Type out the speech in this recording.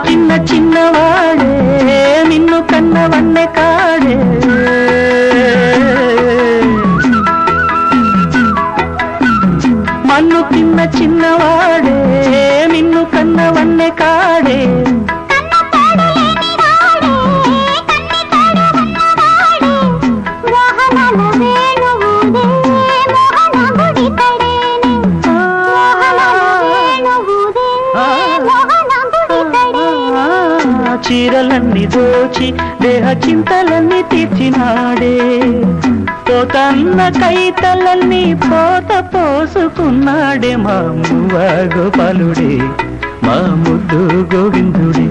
చిన్న చిన్నవాడే నిన్ను కన్నవన్నే కాడే మన్ను తిన్న చిన్నవాడే నిన్ను కన్నవన్నే కాడే చీరలన్నీ దోచి దేహ చింతలన్నీ తీర్చినాడే పోతన్న కైతలన్నీ పోత పోసుకున్నాడే మా మువ్వ గోపాలుడే మా ముద్దు గోవిందుడే